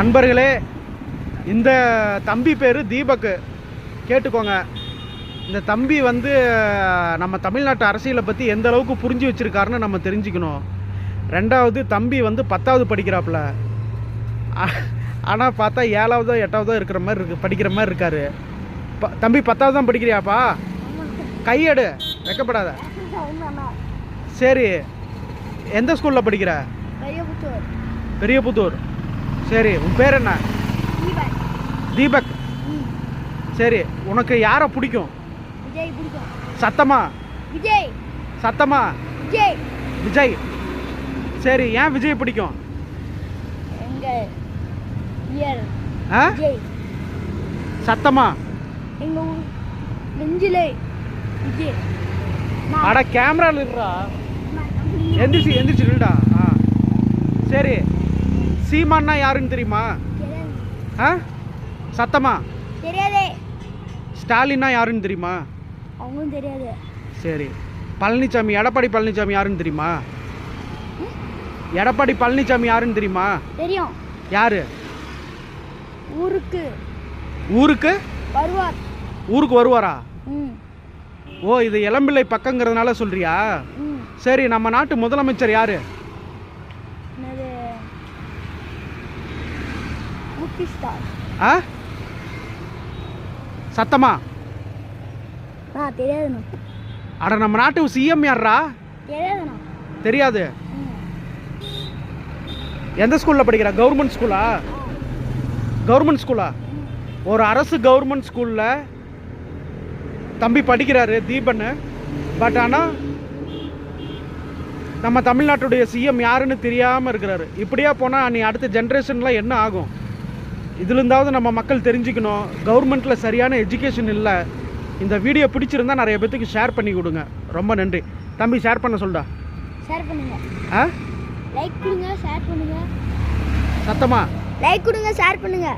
நண்பர்களே, இந்த தம்பி பேர் தீபக். கேட்டுக்கோங்க. இந்த தம்பி வந்து நம்ம தமிழ்நாட்டு அரசியலை பற்றி எந்த அளவுக்கு புரிஞ்சு வச்சுருக்காருன்னு நம்ம தெரிஞ்சுக்கணும். ரெண்டாவது, தம்பி வந்து 10வது படிக்கிறாப்புல. ஆனால் பார்த்தா 7வதோ 8வதோ இருக்கிற மாதிரி படிக்கிற மாதிரி இருக்கார். தம்பி 10வது தான் படிக்கிறியாப்பா? கையெடு, வைக்கப்படாத. சரி, எந்த ஸ்கூலில் படிக்கிற? பெரியபுத்தூர். சரி, உன் பேர் என்ன? தீபக். சரி, உனக்கு யாரை பிடிக்கும்? சத்தமா சத்தமா விஜய். சரி, ஏன் விஜய் பிடிக்கும்? சத்தமா அட கேமரால இருக்கா? எந்திரிச்சு நில்டா. சரி, சீமான்னா யாருன்னு தெரியுமா? சத்தமா தெரியாதே. ஸ்டாலின்னா யாருன்னு தெரியுமா? அவங்களும் தெரியாது. சரி, பழனிசாமி, எடப்பாடி பழனிசாமி யாருன்னு தெரியுமா? எடப்பாடி பழனிசாமி யாருன்னு தெரியுமா? தெரியும். யாரு? ஊருக்கு வருவார். ஊருக்கு வருவாரா? ஓ, இது இளம்பிள்ளை பக்கங்கிறதுனால சொல்றியா? சரி, நம்ம நாட்டு முதலமைச்சர் யாரு? சத்தமா தெரியாது. அட, நம்ம நாட்டு சிஎம் யாரா? தெரியாது. எந்த ஸ்கூல்ல படிக்கிற? கவர்மெண்ட் ஸ்கூலா? கவர்மெண்ட் ஸ்கூலா? ஒரு அரசு கவர்மெண்ட் ஸ்கூல்ல தம்பி படிக்கிறாரு, தீபன். பட் ஆனால் நம்ம தமிழ்நாட்டுடைய சிஎம் யாருன்னு தெரியாமல் இருக்கிறாரு. இப்படியா போனால் நீ அடுத்த ஜென்ரேஷனில் என்ன ஆகும்? இதுலேருந்தாவது நம்ம மக்கள் தெரிஞ்சுக்கணும். கவர்மெண்ட்டில் சரியான எஜுகேஷன் இல்லை. இந்த வீடியோ பிடிச்சிருந்தா நிறைய பேத்துக்கு ஷேர் பண்ணி கொடுங்க. ரொம்ப நன்றி தம்பி. ஷேர் பண்ண சொல்டா. ஷேர் பண்ணுங்க. லைக் கொடுங்க, ஷேர் பண்ணுங்க. சத்தமா லைக் கொடுங்க, ஷேர் பண்ணுங்க.